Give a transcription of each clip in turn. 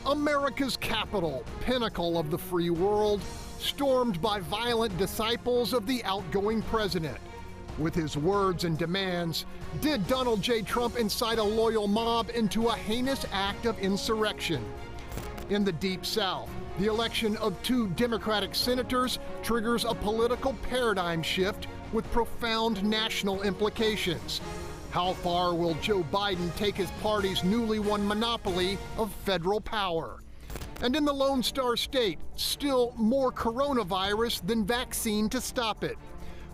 America's capital, pinnacle of the free world, stormed by violent disciples of the outgoing president. With his words and demands, did Donald J. Trump incite a loyal mob into a heinous act of insurrection? In the Deep South, the election of 2 Democratic senators triggers a political paradigm shift with profound national implications. How far will Joe Biden take his party's newly won monopoly of federal power? And in the Lone Star State, still more coronavirus than vaccine to stop it.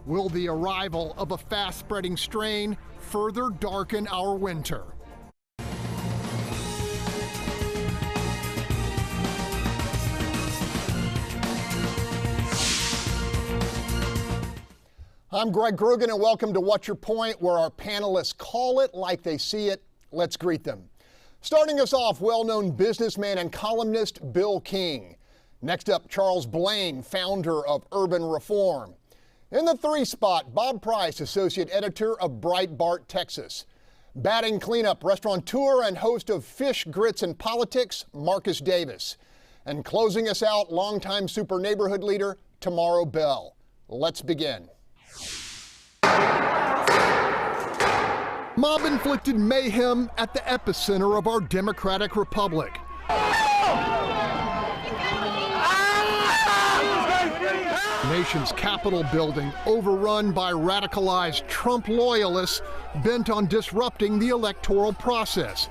Will the arrival of a fast-spreading strain further darken our winter? I'm Greg Grugan, and welcome to What's Your Point, where our panelists call it like they see it. Let's greet them. Starting us off, well-known businessman and columnist Bill King. Next up, Charles Blaine, founder of Urban Reform. In the 3 spot, Bob Price, associate editor of Breitbart, Texas. Batting cleanup, restaurateur and host of Fish, Grits, and Politics, Marcus Davis. And closing us out, longtime super neighborhood leader, Tamara Bell. Let's begin. Mob-inflicted mayhem at the epicenter of our democratic republic. Nation's Capitol building overrun by radicalized Trump loyalists bent on disrupting the electoral process.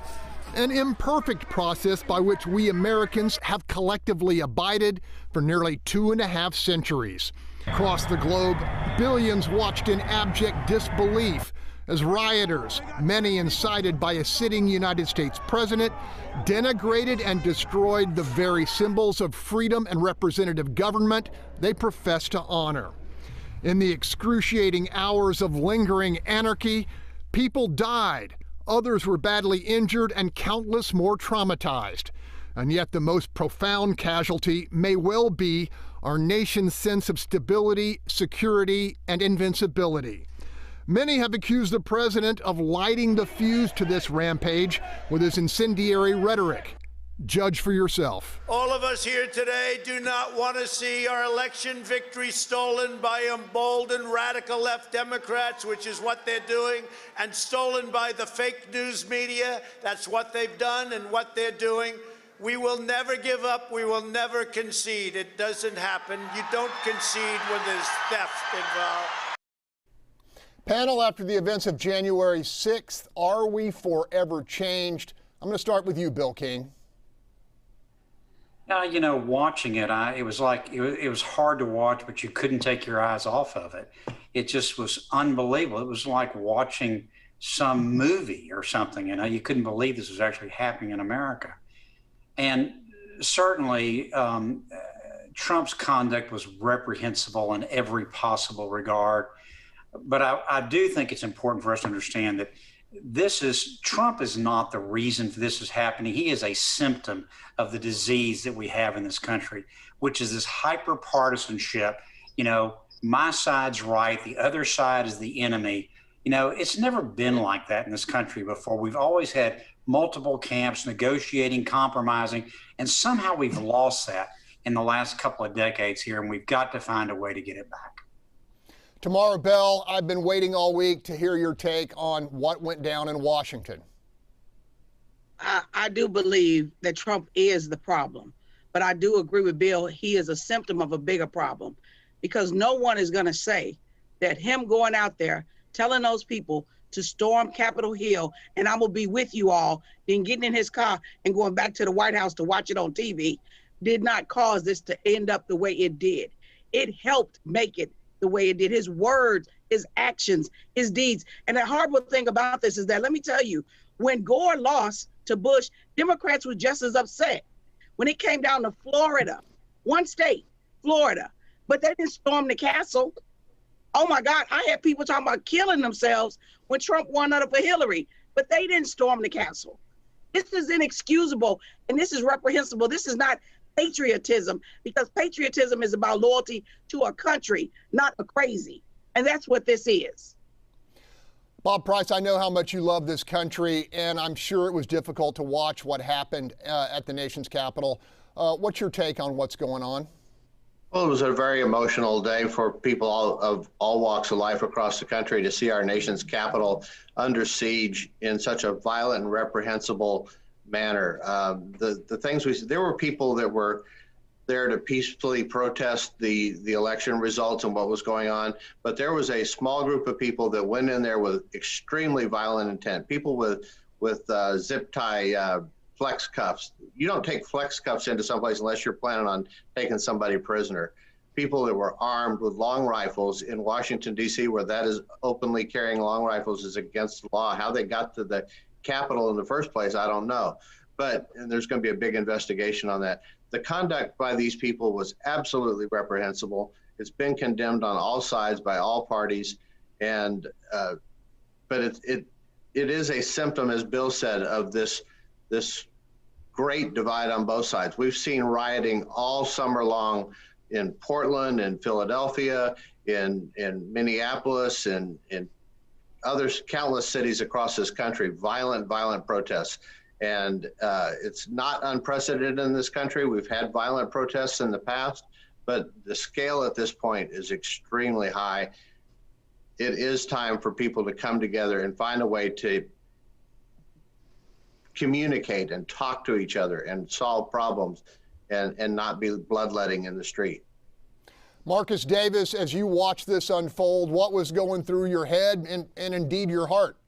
An imperfect process by which we Americans have collectively abided for nearly 2.5 centuries. Across the globe, billions watched in abject disbelief as rioters, many incited by a sitting United States president, denigrated and destroyed the very symbols of freedom and representative government they profess to honor. In the excruciating hours of lingering anarchy, people died, others were badly injured, and countless more traumatized. And yet the most profound casualty may well be our nation's sense of stability, security, and invincibility. Many have accused the president of lighting the fuse to this rampage with his incendiary rhetoric. Judge for yourself. All of us here today do not want to see our election victory stolen by emboldened radical left Democrats, which is what they're doing, and stolen by the fake news media. That's what they've done and what they're doing. We will never give up. We will never concede. It doesn't happen. You don't concede when there's theft involved. Panel, after the events of January 6th, are we forever changed? I'm going to start with you, Bill King. You know, watching it, it was like, it was hard to watch, but you couldn't take your eyes off of it. It just was unbelievable. It was like watching some movie or something. You know, you couldn't believe this was actually happening in America. And certainly, Trump's conduct was reprehensible in every possible regard. But I do think it's important for us to understand that Trump is not the reason for this is happening. He is a symptom of the disease that we have in this country, which is this hyper-partisanship. You know, my side's right, the other side is the enemy. You know, it's never been like that in this country before. We've always had multiple camps negotiating, compromising, and somehow we've lost that in the last couple of decades here, and we've got to find a way to get it back. Tamara Bell, I've been waiting all week to hear your take on what went down in Washington. I do believe that Trump is the problem, but I do agree with Bill. He is a symptom of a bigger problem, because no one is going to say that him going out there telling those people to storm Capitol Hill and I'm going to be with you all, then getting in his car and going back to the White House to watch it on TV did not cause this to end up the way it did. It helped make it the way it did. His words, his actions, his deeds. And the horrible thing about this is that, let me tell you, when Gore lost to Bush, Democrats were just as upset. When it came down to Florida, one state, Florida, but they didn't storm the castle. Oh my God, I had people talking about killing themselves when Trump won under for Hillary, but they didn't storm the castle. This is inexcusable, and this is reprehensible. This is not patriotism, because patriotism is about loyalty to a country, not a crazy. And that's what this is. Bob Price, I know how much you love this country, and I'm sure it was difficult to watch what happened at the nation's capital. What's your take on what's going on? Well, it was a very emotional day for people of all walks of life across the country to see our nation's capital under siege in such a violent and reprehensible manner. The things there were people that were there to peacefully protest the election results and what was going on, but there was a small group of people that went in there with extremely violent intent. People with zip tie flex cuffs. You don't take flex cuffs into someplace unless you're planning on taking somebody prisoner. People that were armed with long rifles in Washington, D.C., where that is openly carrying long rifles is against the law. How they got to the Capitol in the first place, I don't know. And there's going to be a big investigation on that. The conduct by these people was absolutely reprehensible. It's been condemned on all sides by all parties, and but it is a symptom, as Bill said, of this great divide on both sides. We've seen rioting all summer long in Portland, in Philadelphia, in Minneapolis, and in others, countless cities across this country, violent protests. And it's not unprecedented in this country. We've had violent protests in the past, but the scale at this point is extremely high. It is time for people to come together and find a way to communicate and talk to each other and solve problems and not be bloodletting in the street. Marcus Davis, as you watch this unfold, what was going through your head and indeed your heart?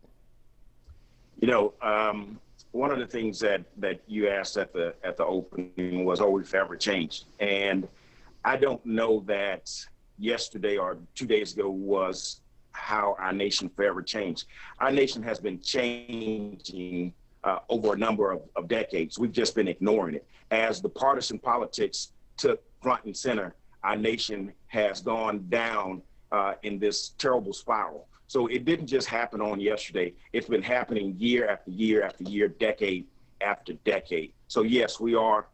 You know, one of the things that you asked at the opening was, are we forever changed? And I don't know that yesterday or 2 days ago was how our nation forever changed. Our nation has been changing over a number of decades. We've just been ignoring it. As the partisan politics took front and center, our nation has gone down in this terrible spiral. So it didn't just happen on yesterday. It's been happening year after year after year, decade after decade. So yes, we are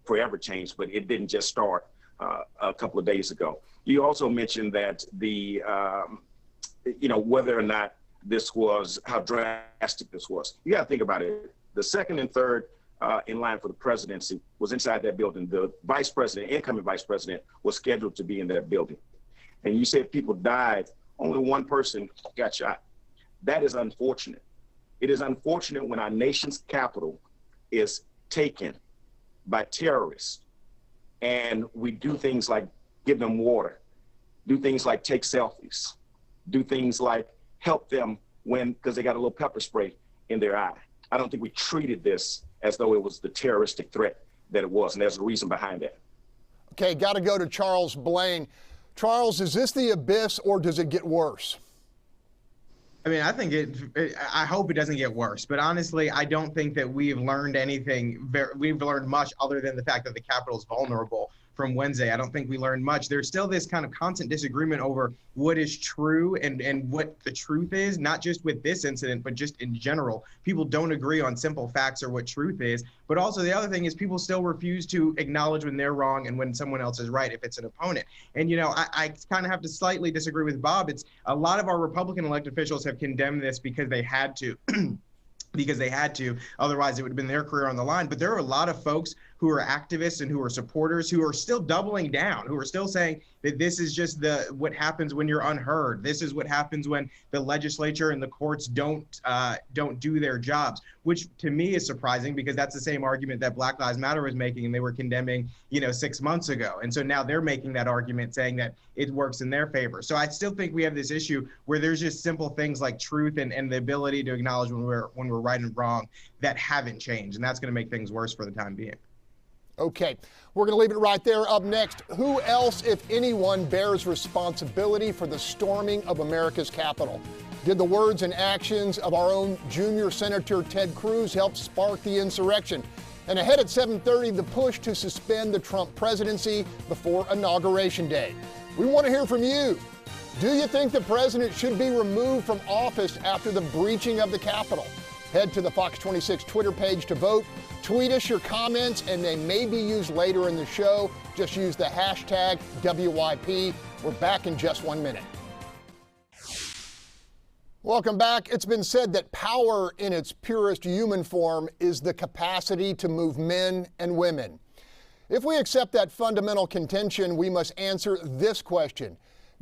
forever changed, but it didn't just start a couple of days ago. You also mentioned that whether or not this was, how drastic this was. You got to think about it. The second and third in line for the presidency was inside that building. The vice president, incoming vice president, was scheduled to be in that building. And you said people died. Only one person got shot. That is unfortunate. It is unfortunate when our nation's capital is taken by terrorists and we do things like give them water, do things like take selfies, do things like help them because they got a little pepper spray in their eye. I don't think we treated this as though it was the terroristic threat that it was, and there's a reason behind that. Okay, got to go to Charles Blaine. Charles, is this the abyss or does it get worse? I mean, I think I hope it doesn't get worse, but honestly, I don't think that we've learned anything. We've learned much other than the fact that the Capitol is vulnerable from Wednesday. I don't think we learned much. There's still this kind of constant disagreement over what is true and what the truth is, not just with this incident, but just in general. People don't agree on simple facts or what truth is. But also the other thing is people still refuse to acknowledge when they're wrong and when someone else is right, if it's an opponent. And, you know, I kind of have to slightly disagree with Bob. It's a lot of our Republican elected officials have condemned this because they had to. Otherwise it would have been their career on the line. But there are a lot of folks who are activists and who are supporters who are still doubling down, who are still saying that this is just what happens when you're unheard. This is what happens when the legislature and the courts don't do their jobs, which to me is surprising because that's the same argument that Black Lives Matter was making and they were condemning, 6 months ago. And so now they're making that argument saying that it works in their favor. So I still think we have this issue where there's just simple things like truth and the ability to acknowledge when we're right and wrong that haven't changed. And that's going to make things worse for the time being. Okay, we're going to leave it right there. Up next, who else, if anyone, bears responsibility for the storming of America's Capitol? Did the words and actions of our own junior Senator Ted Cruz help spark the insurrection? And ahead at 7:30, the push to suspend the Trump presidency before Inauguration Day. We want to hear from you. Do you think the president should be removed from office after the breaching of the Capitol? Head to the Fox 26 Twitter page to vote. Tweet us your comments, and they may be used later in the show. Just use the hashtag WYP. We're back in just 1 minute. Welcome back. It's been said that power in its purest human form is the capacity to move men and women. If we accept that fundamental contention, we must answer this question.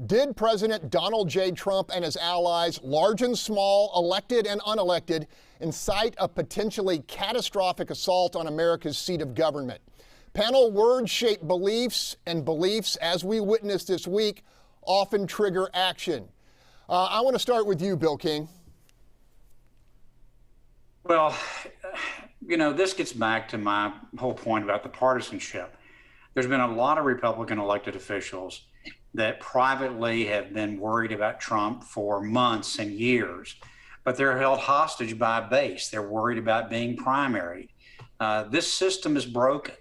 Did President Donald J. Trump and his allies, large and small, elected and unelected, incite a potentially catastrophic assault on America's seat of government? Panel, words shape beliefs, and beliefs, as we witnessed this week, often trigger action. I want to start with you, Bill King. Well, this gets back to my whole point about the partisanship. There's been a lot of Republican elected officials that privately have been worried about Trump for months and years, but they're held hostage by a base. They're worried about being primaried. This system is broken.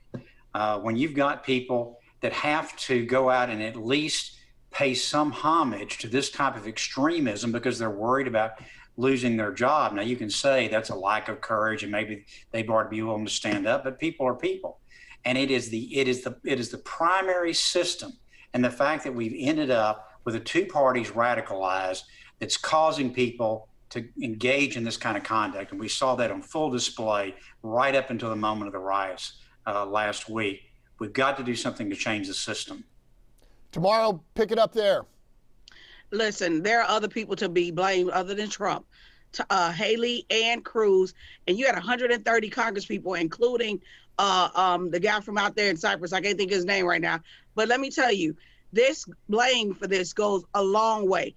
When you've got people that have to go out and at least pay some homage to this type of extremism because they're worried about losing their job. Now, you can say that's a lack of courage and maybe they ought to be willing to stand up, but people are people. And it is the primary system. And the fact that we've ended up with the two parties radicalized that's causing people to engage in this kind of conduct. And we saw that on full display right up until the moment of the riots last week. We've got to do something to change the system. Tomorrow, pick it up there. Listen, there are other people to be blamed other than Trump. Haley and Cruz, and you had 130 congresspeople, including the guy from out there in Cyprus. I can't think of his name right now. But let me tell you, this blame for this goes a long way.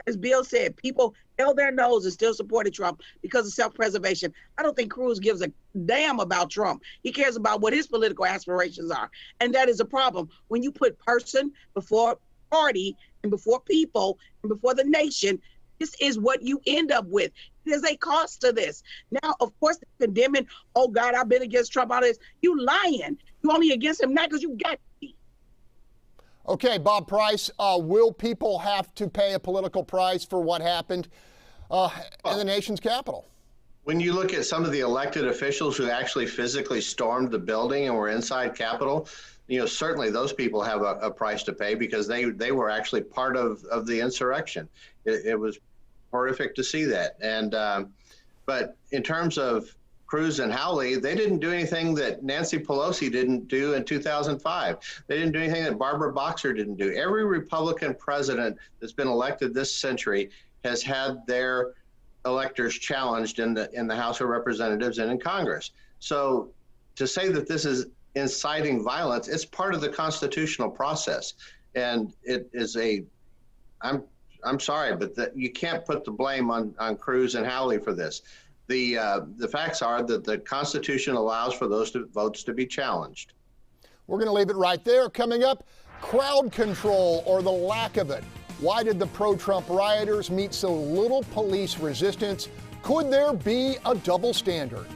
As Bill said, people held their nose and still supported Trump because of self-preservation. I don't think Cruz gives a damn about Trump. He cares about what his political aspirations are. And that is a problem. When you put person before party and before people and before the nation, this is what you end up with. There's a cost to this. Now, of course, they're condemning, oh God, I've been against Trump, all this. You lying. You only against him now because you got me. Okay, Bob Price, will people have to pay a political price for what happened in the nation's capital? When you look at some of the elected officials who actually physically stormed the building and were inside Capitol, certainly those people have a price to pay because they were actually part of the insurrection. It was horrific to see that. And but in terms of Cruz and Howley, they didn't do anything that Nancy Pelosi didn't do in 2005. They didn't do anything that Barbara Boxer didn't do. Every Republican president that's been elected this century has had their electors challenged in the House of Representatives and in Congress. So to say that this is inciting violence, it's part of the constitutional process. And it is I'm sorry, but you can't put the blame on Cruz and Howley for this. The facts are that the Constitution allows for those votes to be challenged. We're going to leave it right there. Coming up, crowd control or the lack of it. Why did the pro-Trump rioters meet so little police resistance? Could there be a double standard?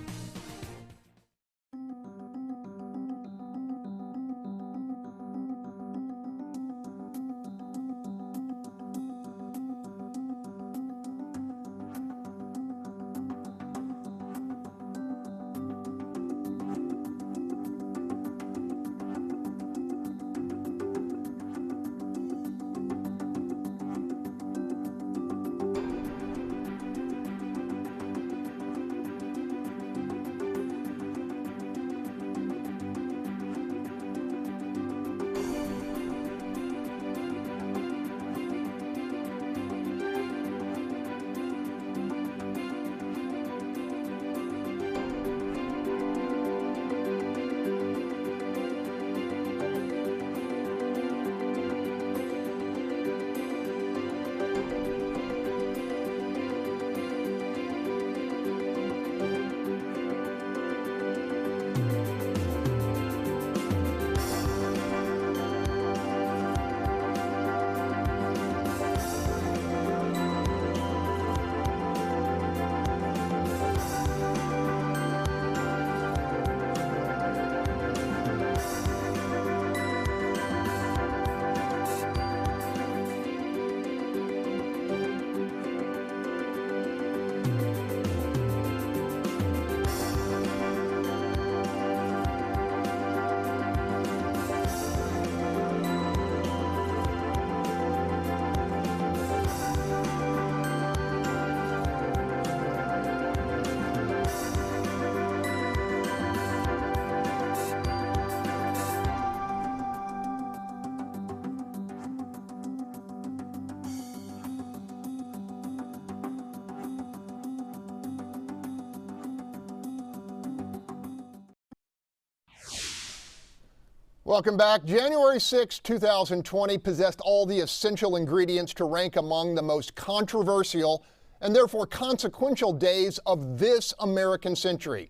Welcome back. January 6, 2020 possessed all the essential ingredients to rank among the most controversial and therefore consequential days of this American century.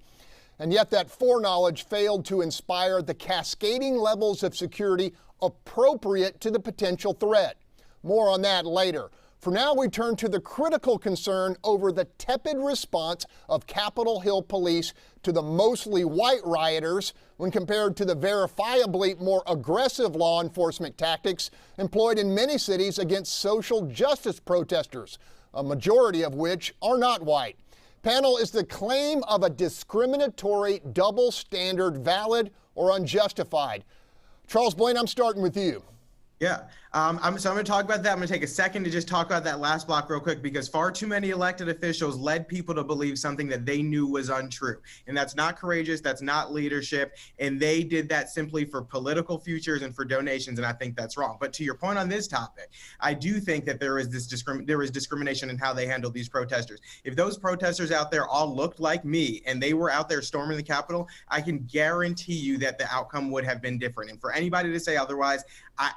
And yet that foreknowledge failed to inspire the cascading levels of security appropriate to the potential threat. More on that later. For now, we turn to the critical concern over the tepid response of Capitol Hill police to the mostly white rioters when compared to the verifiably more aggressive law enforcement tactics employed in many cities against social justice protesters, a majority of which are not white. Panel, is the claim of a discriminatory double standard valid or unjustified? Charles Blaine, I'm starting with you. Yeah, so I'm going to talk about that. I'm going to take a second to just talk about that last block real quick, because far too many elected officials led people to believe something that they knew was untrue. And that's not courageous. That's not leadership. And they did that simply for political futures and for donations. And I think that's wrong. But to your point on this topic, I do think that there is discrimination in how they handle these protesters. If those protesters out there all looked like me and they were out there storming the Capitol, I can guarantee you that the outcome would have been different. And for anybody to say otherwise,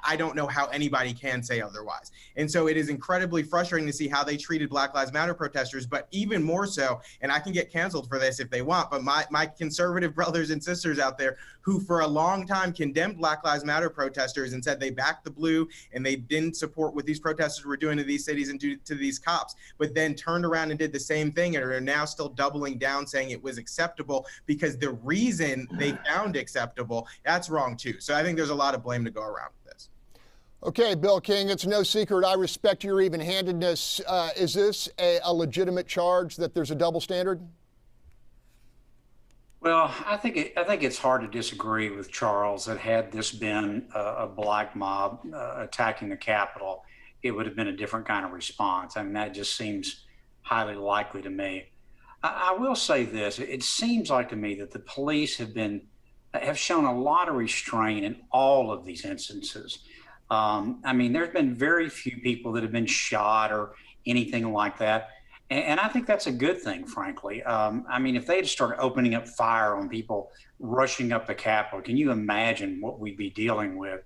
I don't know how anybody can say otherwise. And so it is incredibly frustrating to see how they treated Black Lives Matter protesters, but even more so, and I can get canceled for this if they want, but my conservative brothers and sisters out there who for a long time condemned Black Lives Matter protesters and said they backed the blue and they didn't support what these protesters were doing to these cities and to these cops, but then turned around and did the same thing and are now still doubling down saying it was acceptable because the reason they found acceptable, that's wrong too. So I think there's a lot of blame to go around with this. Okay, Bill King, it's no secret I respect your even-handedness. Is this a legitimate charge that there's a double standard? Well, I think it's hard to disagree with Charles that had this been a black mob attacking the Capitol, it would have been a different kind of response. I mean, that just seems highly likely to me. I will say this, it seems like to me that the police have shown a lot of restraint in all of these instances. I mean, there's been very few people that have been shot or anything like that. And I think that's a good thing, frankly. I mean, if they had started opening up fire on people rushing up the Capitol, can you imagine what we'd be dealing with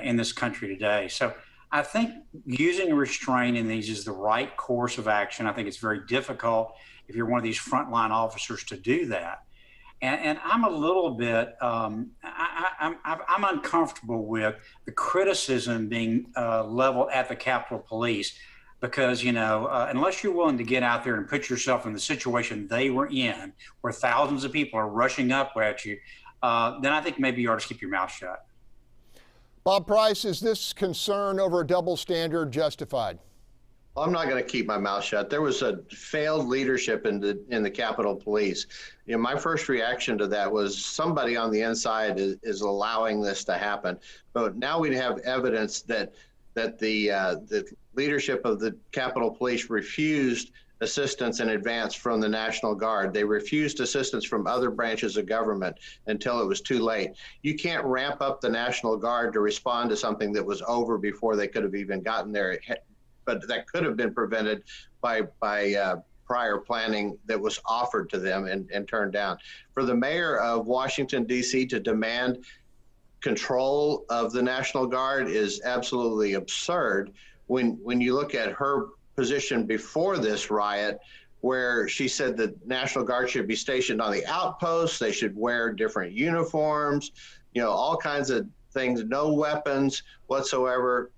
in this country today? So I think using restraint in these is the right course of action. I think it's very difficult if you're one of these frontline officers to do that. And I'm a little bit, I'm uncomfortable with the criticism being leveled at the Capitol Police because, you know, unless you're willing to get out there and put yourself in the situation they were in, where thousands of people are rushing up at you, then I think maybe you ought to keep your mouth shut. Bob Price, is this concern over a double standard justified? I'm not going to keep my mouth shut. There was a failed leadership in the Capitol Police. You know, my first reaction to that was somebody on the inside is allowing this to happen. But now we have evidence that the leadership of the Capitol Police refused assistance in advance from the National Guard. They refused assistance from other branches of government until it was too late. You can't ramp up the National Guard to respond to something that was over before they could have even gotten there. But that could have been prevented by prior planning that was offered to them and turned down. For the mayor of Washington, D.C. to demand control of the National Guard is absolutely absurd when you look at her position before this riot, where she said the National Guard should be stationed on the outposts, they should wear different uniforms, you know, all kinds of things, no weapons whatsoever.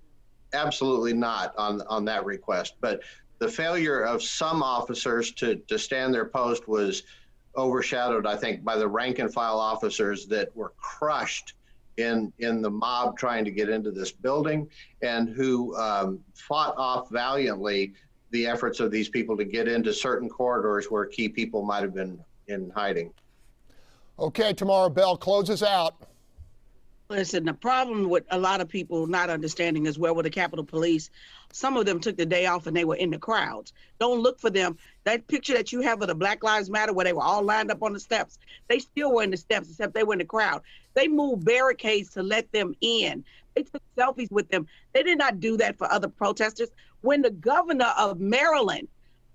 Absolutely not on that request. But the failure of some officers to stand their post was overshadowed, I think, by the rank and file officers that were crushed in the mob trying to get into this building and who fought off valiantly the efforts of these people to get into certain corridors where key people might have been in hiding. Okay, Tamara Bell, close us out. Listen, the problem with a lot of people not understanding is where were the Capitol Police? Some of them took the day off and they were in the crowds. Don't look for them. That picture that you have of the Black Lives Matter where they were all lined up on the steps, they still were in the steps except they were in the crowd. They moved barricades to let them in. They took selfies with them. They did not do that for other protesters. When the governor of Maryland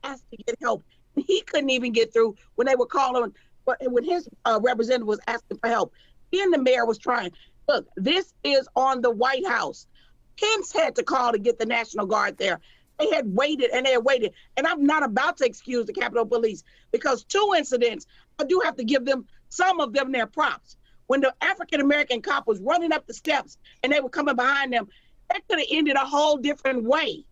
asked to get help, he couldn't even get through when they were calling, when his representative was asking for help. And the mayor was trying. Look, this is on the White House. Pence had to call to get the National Guard there. They had waited and they had waited. And I'm not about to excuse the Capitol Police because 2 incidents, I do have to give them, some of them, their props. When the African-American cop was running up the steps and they were coming behind them, that could have ended a whole different way.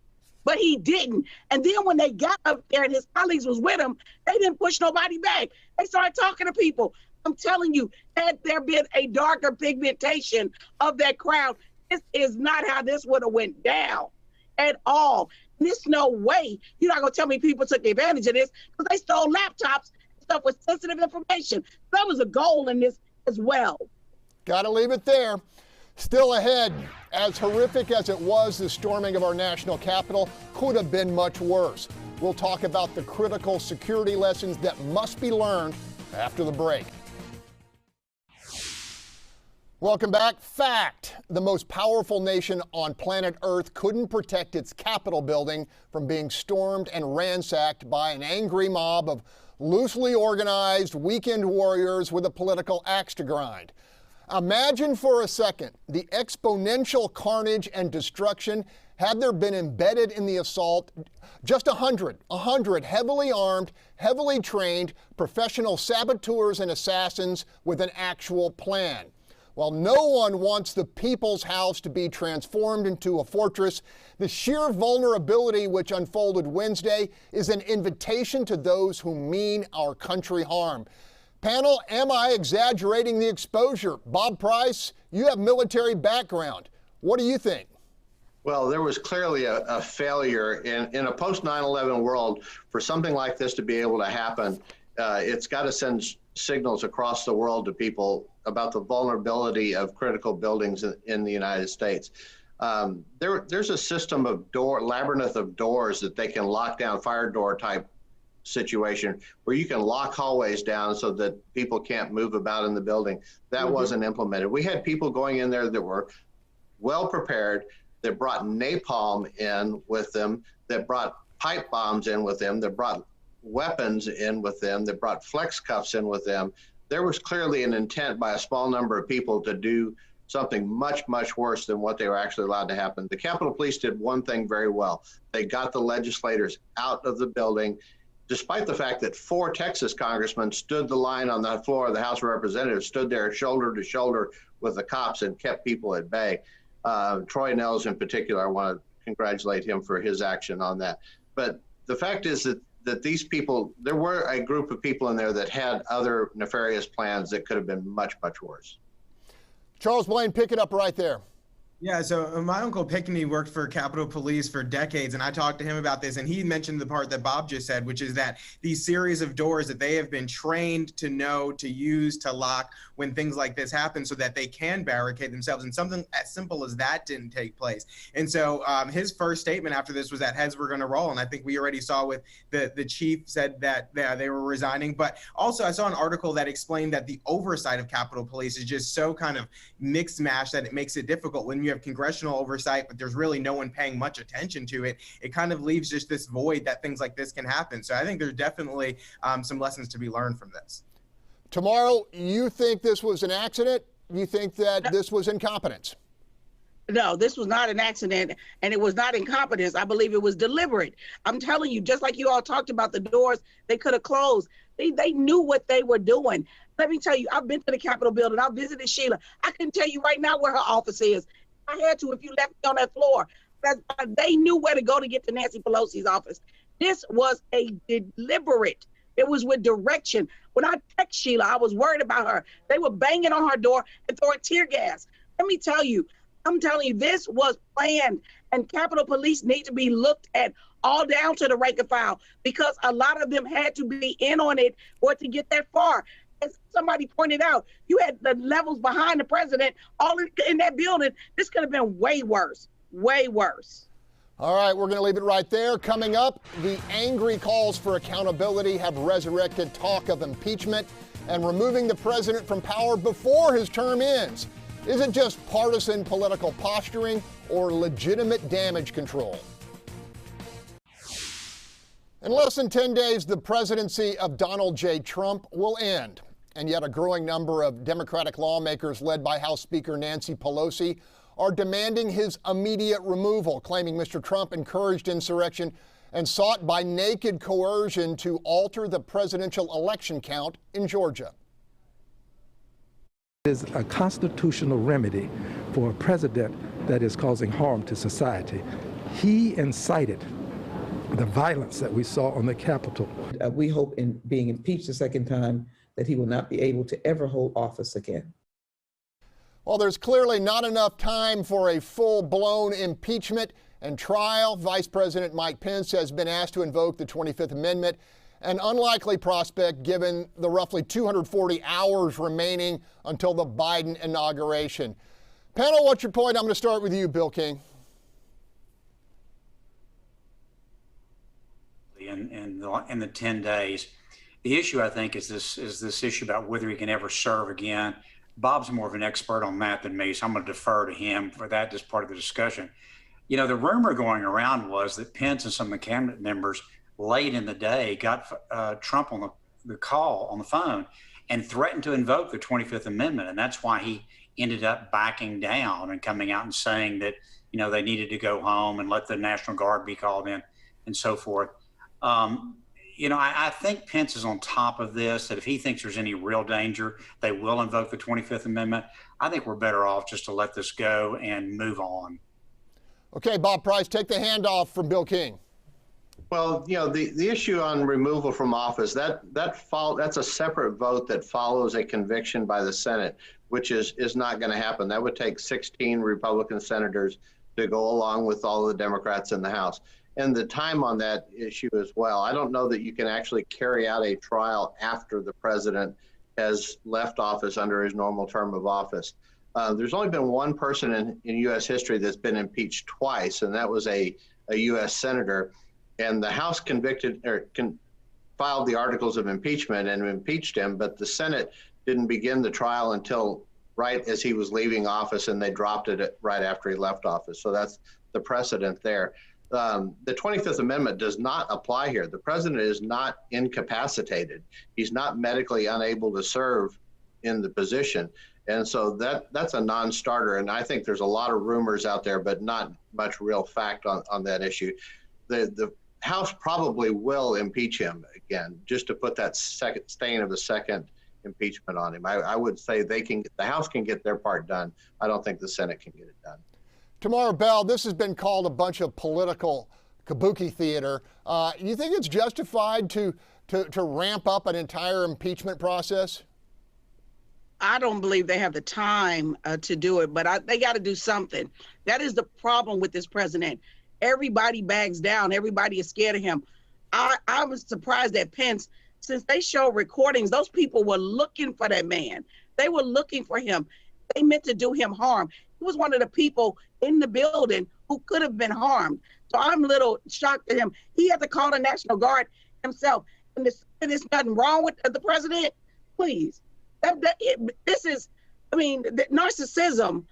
But he didn't. And then when they got up there and his colleagues was with him, they didn't push nobody back. They started talking to people. I'm telling you, had there been a darker pigmentation of that crowd, this is not how this would have went down at all. There's no way. You're not going to tell me people took advantage of this because they stole laptops and stuff with sensitive information. That was a goal in this as well. Got to leave it there. Still ahead, as horrific as it was, the storming of our national capital could have been much worse. We'll talk about the critical security lessons that must be learned after the break. Welcome back. Fact: the most powerful nation on planet Earth couldn't protect its Capitol building from being stormed and ransacked by an angry mob of loosely organized weekend warriors with a political axe to grind. Imagine for a second the exponential carnage and destruction had there been embedded in the assault just 100 heavily armed, heavily trained professional saboteurs and assassins with an actual plan. While no one wants the people's house to be transformed into a fortress, the sheer vulnerability which unfolded Wednesday is an invitation to those who mean our country harm. Panel, am I exaggerating the exposure? Bob Price, you have military background. What do you think? Well, there was clearly a failure in a post 9/11 world for something like this to be able to happen. It's got to send signals across the world to people about the vulnerability of critical buildings in the United States. There's a system of labyrinth of doors that they can lock down, fire door type situation, where you can lock hallways down so that people can't move about in the building. That wasn't implemented. We had people going in there that were well prepared, that brought napalm in with them, that brought pipe bombs in with them, that brought weapons in with them, that brought flex cuffs in with them. There was clearly an intent by a small number of people to do something much, much worse than what they were actually allowed to happen. The Capitol Police did one thing very well. They got the legislators out of the building, despite the fact that 4 Texas congressmen stood the line on the floor of the House of Representatives, stood there shoulder to shoulder with the cops and kept people at bay. Troy Nehls in particular, I want to congratulate him for his action on that. But the fact is that these people, there were a group of people in there that had other nefarious plans that could have been much, much worse. Charles Blaine, pick it up right there. Yeah, so my uncle Pickney worked for Capitol Police for decades, and I talked to him about this, and he mentioned the part that Bob just said, which is that these series of doors that they have been trained to know, to use, to lock when things like this happen so that they can barricade themselves, and something as simple as that didn't take place. And so his first statement after this was that heads were going to roll, and I think we already saw with the chief said that they were resigning. But also I saw an article that explained that the oversight of Capitol Police is just so kind of mixed mash that it makes it difficult. When you have congressional oversight, but there's really no one paying much attention to it, it kind of leaves just this void that things like this can happen. So I think there's definitely some lessons to be learned from this. Tomorrow, you think this was an accident? You think that this was incompetence? No, this was not an accident, and it was not incompetence. I believe it was deliberate. I'm telling you, just like you all talked about the doors they could have closed, they knew what they were doing. Let me tell you, I've been to the Capitol building. I visited Sheila. I can tell you right now where her office is. I had to if you left me on that floor. They knew where to go to get to Nancy Pelosi's office. This was a deliberate. It was with direction. When I text Sheila, I was worried about her. They were banging on her door and throwing tear gas. Let me tell you, I'm telling you, this was planned, and Capitol Police need to be looked at all down to the rank and file, because a lot of them had to be in on it or to get that far. As somebody pointed out, you had the levels behind the president all in that building. This could have been way worse, way worse. All right, we're going to leave it right there. Coming up, the angry calls for accountability have resurrected talk of impeachment and removing the president from power before his term ends. Is it just partisan political posturing or legitimate damage control? In less than 10 days, the presidency of Donald J. Trump will end. and yet a growing number of Democratic lawmakers led by House Speaker Nancy Pelosi are demanding his immediate removal, claiming Mr. Trump encouraged insurrection and sought by naked coercion to alter the presidential election count in Georgia. It is a constitutional remedy for a president that is causing harm to society. He incited the violence that we saw on the Capitol. We hope in being impeached a second time that he will not be able to ever hold office again. Well, there's clearly not enough time for a full-blown impeachment and trial. Vice President Mike Pence has been asked to invoke the 25th Amendment, an unlikely prospect given the roughly 240 hours remaining until the Biden inauguration. Panel, what's your point? I'm going to start with you, Bill King. In the 10 days. The issue, I think, is this issue about whether he can ever serve again. Bob's more of an expert on that than me, so I'm going to defer to him for that as part of the discussion. You know, the rumor going around was that Pence and some of the cabinet members late in the day got Trump on the call on the phone and threatened to invoke the 25th Amendment. And that's why he ended up backing down and coming out and saying that, you know, they needed to go home and let the National Guard be called in and so forth. You know, I think Pence is on top of this, that if he thinks there's any real danger, they will invoke the 25th Amendment. I think we're better off just to let this go and move on. Okay, Bob Price, take the handoff from Bill King. Well, you know, the issue on removal from office, that's a separate vote that follows a conviction by the Senate, which is not going to happen. That would take 16 Republican senators to go along with all of the Democrats in the House. And the time on that issue as well. I don't know that you can actually carry out a trial after the president has left office under his normal term of office. There's only been one person in U.S. history that's been impeached twice, and that was a U.S. senator. And the House filed the articles of impeachment and impeached him, but the Senate didn't begin the trial until right as he was leaving office, and they dropped it right after he left office. So that's the precedent there. The 25th Amendment does not apply here. The president is not incapacitated. He's not medically unable to serve in the position. And so that's a non-starter. And I think there's a lot of rumors out there, but not much real fact on that issue. The House probably will impeach him again, just to put that second stain of a second impeachment on him. I would say the House can get their part done. I don't think the Senate can get it done. Tamara Bell, this has been called a bunch of political kabuki theater. You think it's justified to ramp up an entire impeachment process? I don't believe they have the time to do it, but they got to do something. That is the problem with this president. Everybody bags down. Everybody is scared of him. I was surprised that Pence, since they show recordings, those people were looking for that man. They were looking for him. They meant to do him harm. He was one of the people in the building who could have been harmed. So I'm a little shocked at him. He had to call the National Guard himself. And there's nothing wrong with the president. Please. This is, I mean, narcissism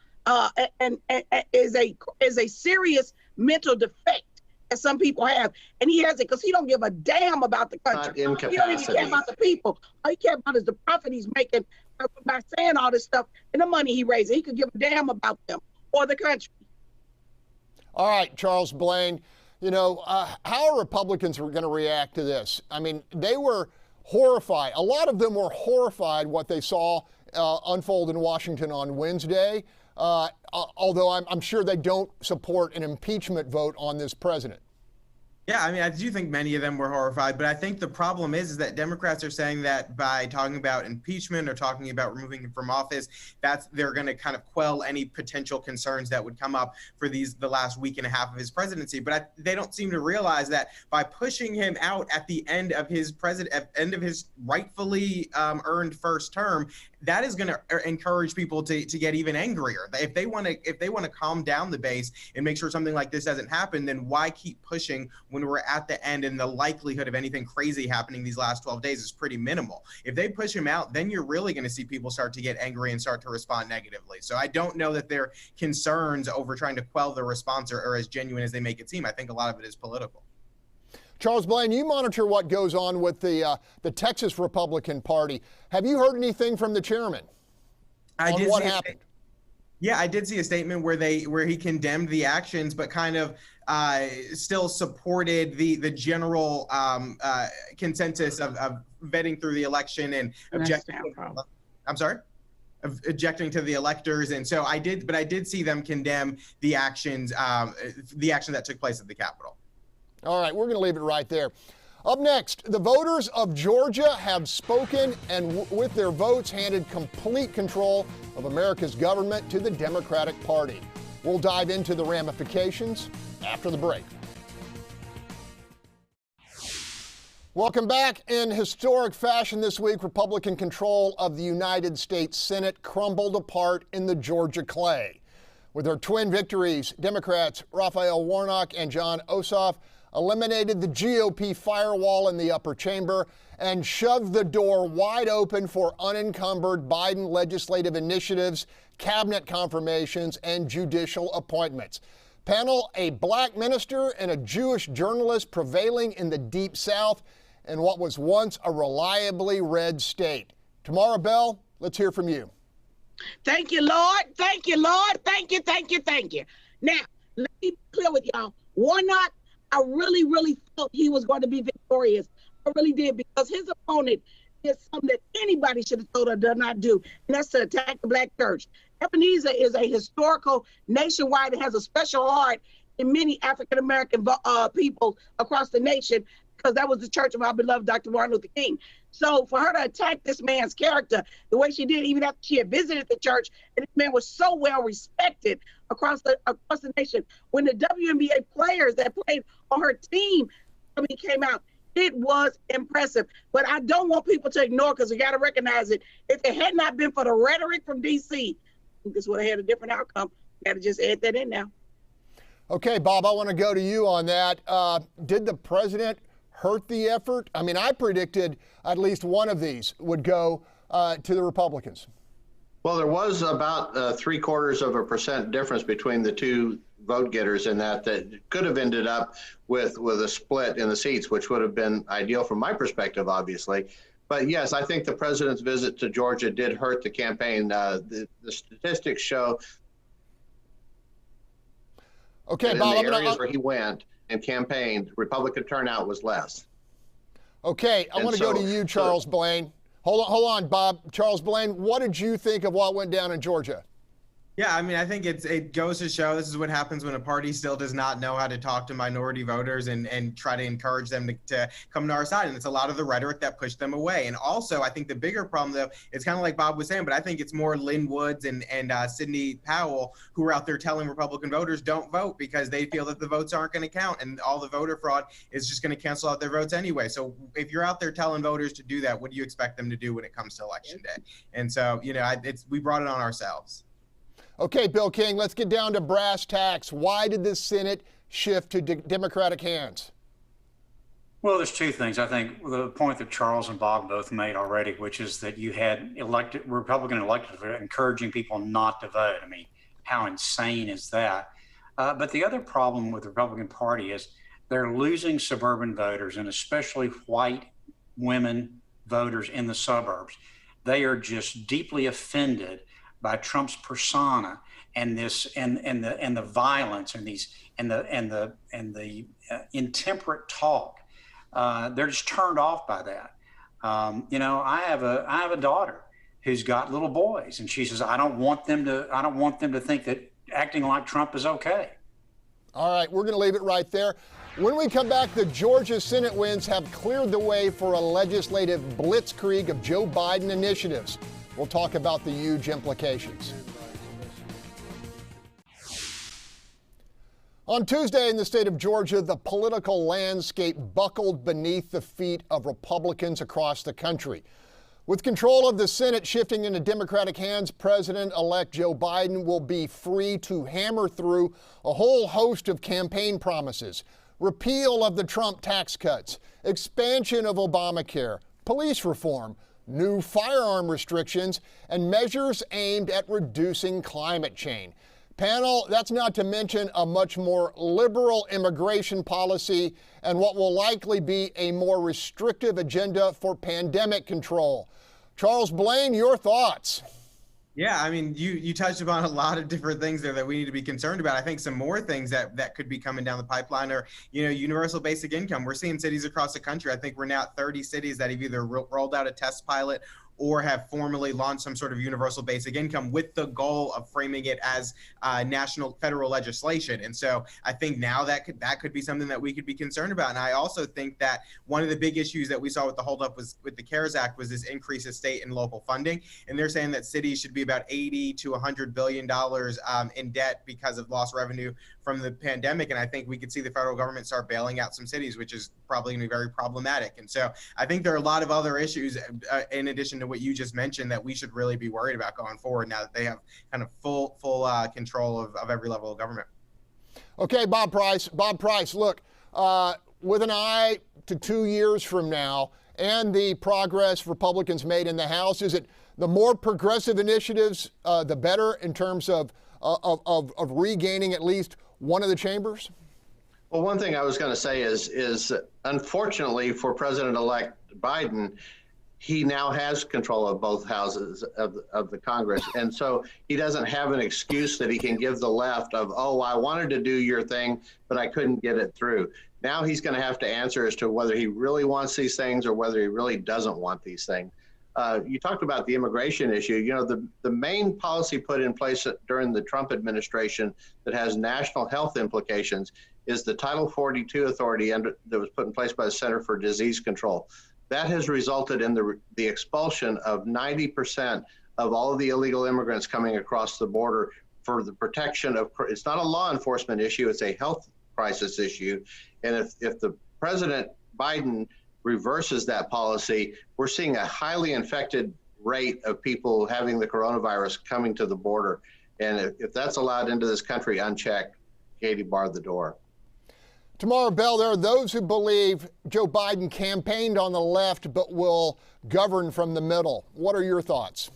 is a serious mental defect that some people have, and he has it because he don't give a damn about the country. He don't even care about the people. All he cares about is the profit he's making by saying all this stuff and the money he raises. He could give a damn about them or the country. All right, Charles Blaine, you know, how are Republicans going to react to this? I mean, they were horrified. A lot of them were horrified what they saw unfold in Washington on Wednesday, although I'm sure they don't support an impeachment vote on this president. Yeah, I mean, I do think many of them were horrified, but I think the problem is that Democrats are saying that by talking about impeachment or talking about removing him from office, they're going to kind of quell any potential concerns that would come up for the last week and a half of his presidency. But they don't seem to realize that by pushing him out at the end of his rightfully earned first term, that is going to encourage people to get even angrier. If they want to calm down the base and make sure something like this doesn't happen, then why keep pushing when we're at the end and the likelihood of anything crazy happening these last 12 days is pretty minimal? If they push him out, then you're really going to see people start to get angry and start to respond negatively. So I don't know that their concerns over trying to quell the response are as genuine as they make it seem. I think a lot of it is political. Charles Blaine, you monitor what goes on with the Texas Republican Party. Have you heard anything from the chairman on what happened? Yeah, I did see a statement where he condemned the actions, but kind of still supported the general consensus of vetting through the election and objecting. I'm sorry, of objecting to the electors, and so I did see them condemn the action that took place at the Capitol. All right, we're going to leave it right there. Up next, the voters of Georgia have spoken and with their votes handed complete control of America's government to the Democratic Party. We'll dive into the ramifications after the break. Welcome back. In historic fashion this week, Republican control of the United States Senate crumbled apart in the Georgia clay. With their twin victories, Democrats Raphael Warnock and Jon Ossoff eliminated the GOP firewall in the upper chamber and shoved the door wide open for unencumbered Biden legislative initiatives, cabinet confirmations, and judicial appointments. Panel, a black minister and a Jewish journalist prevailing in the Deep South in what was once a reliably red state. Tamara Bell, let's hear from you. Thank you, Lord. Thank you, Lord. Thank you, thank you, thank you. Now, let me be clear with y'all. Warnock, I really felt he was going to be victorious. I really did, because his opponent did something that anybody should have told her does not do, and that's to attack the black church. Ebenezer is a historical nationwide and has a special heart in many African-American people across the nation, because that was the church of our beloved Dr. Martin Luther King. So for her to attack this man's character the way she did, even after she had visited the church, and this man was so well respected across the nation, when the WNBA players that played on her team came out, it was impressive. But I don't want people to ignore, because we got to recognize it. If it had not been for the rhetoric from D.C., this would have had a different outcome. Got to just add that in now. Okay, Bob, I want to go to you on that. Did the president hurt the effort? I mean, I predicted at least one of these would go to the Republicans. Well, there was about 0.75% difference between the two vote getters in that could have ended up with a split in the seats, which would have been ideal from my perspective, obviously. But yes, I think the president's visit to Georgia did hurt the campaign. The statistics show okay, Bob, in the areas where he went and campaigned, Republican turnout was less. Okay, I want to go to you, Charles Blaine. Hold on, Bob. Charles Blaine, what did you think of what went down in Georgia? Yeah, I mean, I think it goes to show this is what happens when a party still does not know how to talk to minority voters and try to encourage them to come to our side. And it's a lot of the rhetoric that pushed them away. And also, I think the bigger problem, though, it's kind of like Bob was saying, but I think it's more Lynn Woods and Sidney Powell who are out there telling Republican voters don't vote because they feel that the votes aren't going to count and all the voter fraud is just going to cancel out their votes anyway. So if you're out there telling voters to do that, what do you expect them to do when it comes to Election Day? And so, we brought it on ourselves. Okay, Bill King, let's get down to brass tacks. Why did the Senate shift to Democratic hands? Well, there's two things. I think the point that Charles and Bob both made already, which is that you had Republican electeds encouraging people not to vote. I mean, how insane is that? But the other problem with the Republican Party is they're losing suburban voters, and especially white women voters in the suburbs. They are just deeply offended by Trump's persona and the violence and the intemperate talk. They're just turned off by that. I have a daughter who's got little boys, and she says, I don't want them to think that acting like Trump is okay. All right, we're going to leave it right there. When we come back, the Georgia Senate wins have cleared the way for a legislative blitzkrieg of Joe Biden initiatives. We'll talk about the huge implications. On Tuesday in the state of Georgia, the political landscape buckled beneath the feet of Republicans across the country. With control of the Senate shifting into Democratic hands, President-elect Joe Biden will be free to hammer through a whole host of campaign promises: repeal of the Trump tax cuts, expansion of Obamacare, police reform, new firearm restrictions, and measures aimed at reducing climate change. Panel, that's not to mention a much more liberal immigration policy and what will likely be a more restrictive agenda for pandemic control. Charles Blaine, your thoughts? Yeah, I mean, you touched upon a lot of different things there that we need to be concerned about. I think some more things that could be coming down the pipeline are, universal basic income. We're seeing cities across the country. I think we're now at 30 cities that have either rolled out a test pilot or have formally launched some sort of universal basic income with the goal of framing it as national federal legislation. And so I think now that could be something that we could be concerned about. And I also think that one of the big issues that we saw with the holdup was with the CARES Act was this increase of state and local funding. And they're saying that cities should be about 80 to $100 billion in debt because of lost revenue from the pandemic. And I think we could see the federal government start bailing out some cities, which is probably going to be very problematic. And so I think there are a lot of other issues in addition to what you just mentioned that we should really be worried about going forward now that they have kind of full control of every level of government. Okay, Bob Price. Bob Price, look, with an eye to 2 years from now and the progress Republicans made in the House, is it the more progressive initiatives, the better in terms of regaining at least one of the chambers? Well, one thing I was going to say is unfortunately for President-elect Biden, he now has control of both houses of the Congress. And so he doesn't have an excuse that he can give the left of, oh, I wanted to do your thing, but I couldn't get it through. Now he's going to have to answer as to whether he really wants these things or whether he really doesn't want these things. You talked about the immigration issue. The main policy put in place during the Trump administration that has national health implications is the Title 42 authority that was put in place by the Center for Disease Control. That has resulted in the expulsion of 90% of all of the illegal immigrants coming across the border for the protection of, it's not a law enforcement issue, it's a health crisis issue. And if the President Biden reverses that policy, we're seeing a highly infected rate of people having the coronavirus coming to the border. And if that's allowed into this country unchecked, Katie barred the door. Tamara Bell, there are those who believe Joe Biden campaigned on the left but will govern from the middle. What are your thoughts?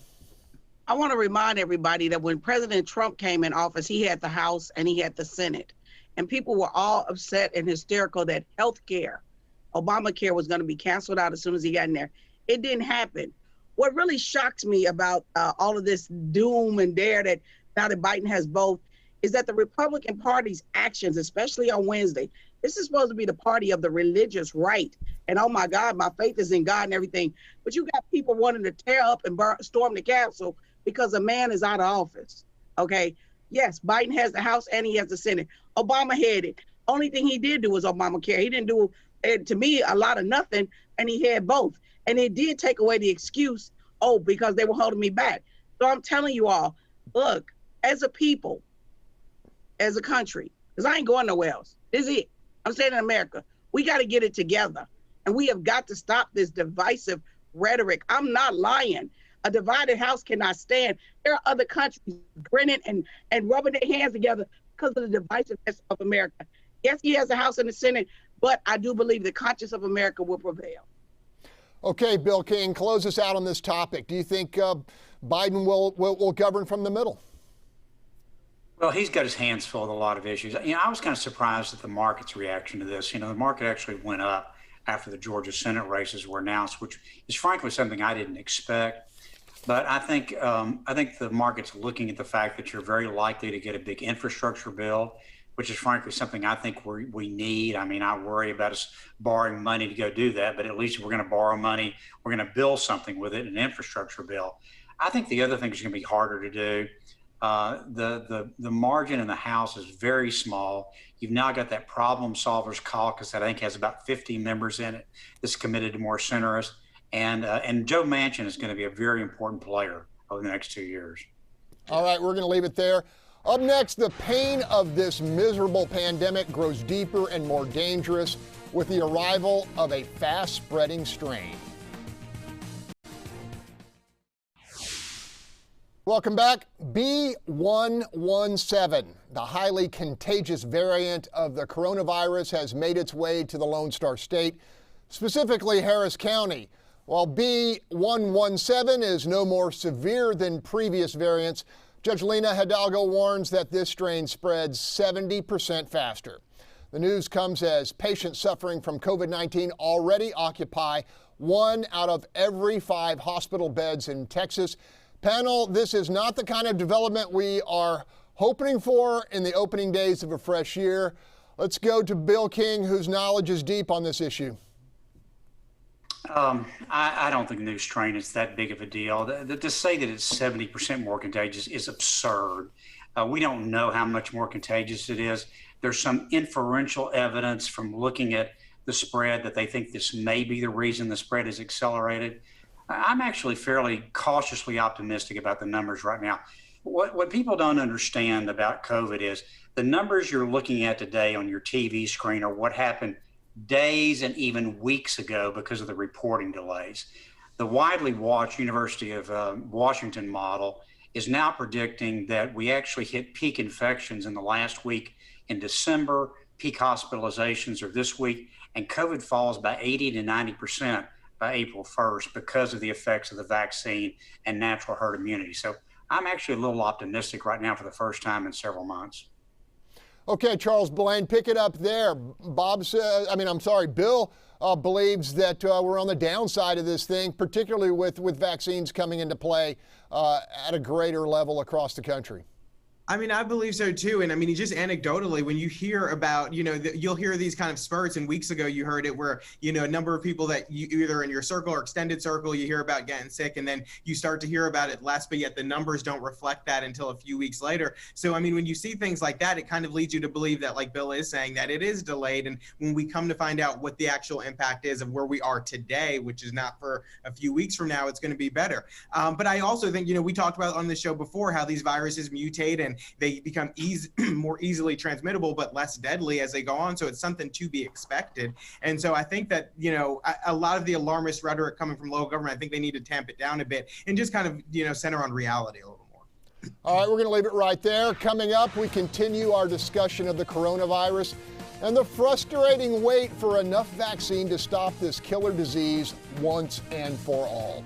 I want to remind everybody that when President Trump came in office, he had the House and he had the Senate. And people were all upset and hysterical that health care, Obamacare, was going to be canceled out as soon as he got in there. It didn't happen. What really shocks me about all of this doom and dare that now that Biden has both is that the Republican Party's actions, especially on Wednesday, this is supposed to be the party of the religious right. And oh my God, my faith is in God and everything. But you got people wanting to tear up and storm the Capitol because a man is out of office. Okay. Yes, Biden has the House and he has the Senate. Obama had it. Only thing he did do was Obamacare. He didn't do, to me, a lot of nothing. And he had both. And it did take away the excuse, because they were holding me back. So I'm telling you all, look, as a people, as a country, because I ain't going nowhere else. This is it. I'm saying in America, we got to get it together. And we have got to stop this divisive rhetoric. I'm not lying. A divided house cannot stand. There are other countries grinning and rubbing their hands together because of the divisiveness of America. Yes, he has a House and the Senate, but I do believe the conscience of America will prevail. Okay, Bill King, close us out on this topic. Do you think Biden will govern from the middle? Well, he's got his hands full with a lot of issues. I was kind of surprised at the market's reaction to this. The market actually went up after the Georgia Senate races were announced, which is frankly something I didn't expect. But I think the market's looking at the fact that you're very likely to get a big infrastructure bill, which is frankly something I think we need. I mean, I worry about us borrowing money to go do that, but at least if we're going to borrow money, we're going to build something with it, an infrastructure bill. I think the other thing is going to be harder to do. The margin in the House is very small. You've now got that problem solvers caucus that I think has about 50 members in it that's committed to more centrists. And Joe Manchin is going to be a very important player over the next 2 years. All right, we're going to leave it there. Up next, the pain of this miserable pandemic grows deeper and more dangerous with the arrival of a fast-spreading strain. Welcome back. B117, the highly contagious variant of the coronavirus, has made its way to the Lone Star State, specifically Harris County. While B117 is no more severe than previous variants, Judge Lina Hidalgo warns that this strain spreads 70% faster. The news comes as patients suffering from COVID-19 already occupy 1 out of every 5 hospital beds in Texas. Panel, this is not the kind of development we are hoping for in the opening days of a fresh year. Let's go to Bill King, whose knowledge is deep on this issue. I don't think the new strain is that big of a deal. To say that it's 70% more contagious is absurd. We don't know how much more contagious it is. There's some inferential evidence from looking at the spread that they think this may be the reason the spread is accelerated. I'm actually fairly cautiously optimistic about the numbers right now. What people don't understand about COVID is the numbers you're looking at today on your TV screen are what happened days and even weeks ago because of the reporting delays. The widely watched University of Washington model is now predicting that we actually hit peak infections in the last week in December, peak hospitalizations are this week, and COVID falls by 80 to 90% by April 1st because of the effects of the vaccine and natural herd immunity. So I'm actually a little optimistic right now for the first time in several months. Okay, Charles Blaine, pick it up there. Bill believes that we're on the downside of this thing, particularly with vaccines coming into play at a greater level across the country. I mean, I believe so too. And I mean, just anecdotally, when you hear about, you'll hear these kind of spurts, and weeks ago you heard it where, a number of people that you either in your circle or extended circle, you hear about getting sick, and then you start to hear about it less, but yet the numbers don't reflect that until a few weeks later. So, I mean, when you see things like that, it kind of leads you to believe that, like Bill is saying, that it is delayed. And when we come to find out what the actual impact is of where we are today, which is not for a few weeks from now, it's going to be better. But I also think, we talked about on the show before how these viruses mutate and they become more easily transmittable, but less deadly as they go on. So it's something to be expected. And so I think that, a lot of the alarmist rhetoric coming from local government, I think they need to tamp it down a bit and just kind of, center on reality a little more. All right, we're going to leave it right there. Coming up, we continue our discussion of the coronavirus and the frustrating wait for enough vaccine to stop this killer disease once and for all.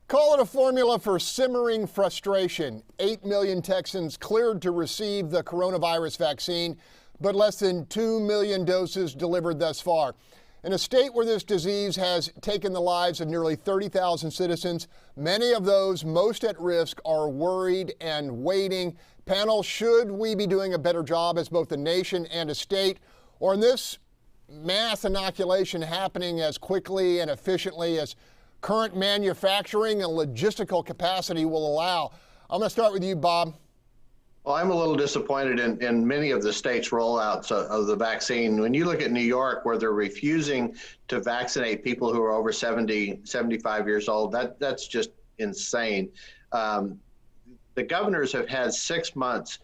Call it a formula for simmering frustration. 8 million Texans cleared to receive the coronavirus vaccine, but less than 2 million doses delivered thus far. In a state where this disease has taken the lives of nearly 30,000 citizens, many of those most at risk are worried and waiting. Panel, should we be doing a better job as both a nation and a state, or in this mass inoculation happening as quickly and efficiently as current manufacturing and logistical capacity will allow? I'm going to start with you, Bob. Well, I'm a little disappointed in many of the states' rollouts of the vaccine. When you look at New York, where they're refusing to vaccinate people who are over 70, 75 years old, that's just insane. The governors have had 6 months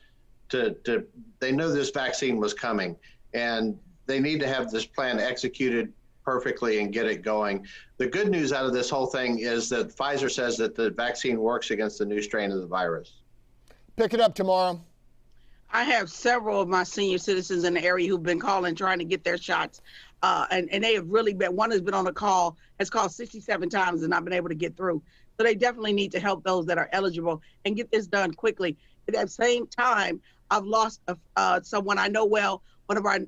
they knew this vaccine was coming, and they need to have this plan executed perfectly and get it going. The good news out of this whole thing is that Pfizer says that the vaccine works against the new strain of the virus. Pick it up tomorrow. I have several of my senior citizens in the area who've been calling, trying to get their shots. And they have really been, one has been on a call, has called 67 times and not been able to get through. So they definitely need to help those that are eligible and get this done quickly. At that same time, I've lost someone I know well, one of our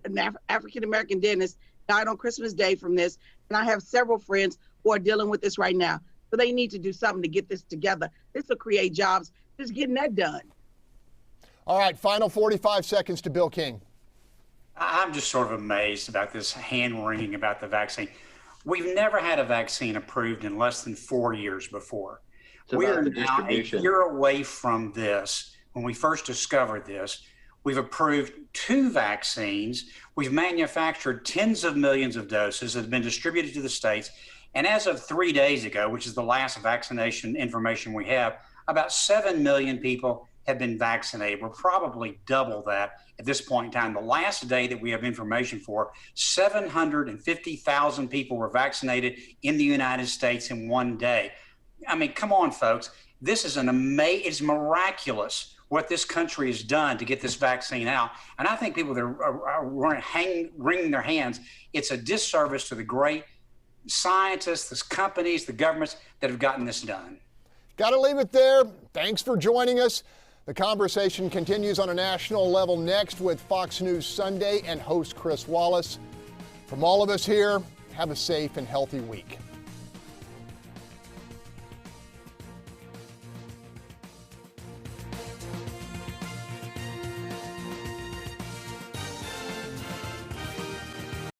African-American dentists, died on Christmas Day from this. And I have several friends who are dealing with this right now. So they need to do something to get this together. This will create jobs. Just getting that done. All right, final 45 seconds to Bill King. I'm just sort of amazed about this hand-wringing about the vaccine. We've never had a vaccine approved in less than 4 years before. We are now a year away from this. When we first discovered this, we've approved 2 vaccines. We've manufactured tens of millions of doses that have been distributed to the states. And as of 3 days ago, which is the last vaccination information we have, about 7 million people have been vaccinated. We're probably double that at this point in time. The last day that we have information for, 750,000 people were vaccinated in the United States in one day. I mean, come on, folks. This is it's miraculous what this country has done to get this vaccine out. And I think people that are wringing their hands, it's a disservice to the great scientists, the companies, the governments that have gotten this done. Got to leave it there. Thanks for joining us. The conversation continues on a national level next with Fox News Sunday and host Chris Wallace. From all of us here, have a safe and healthy week.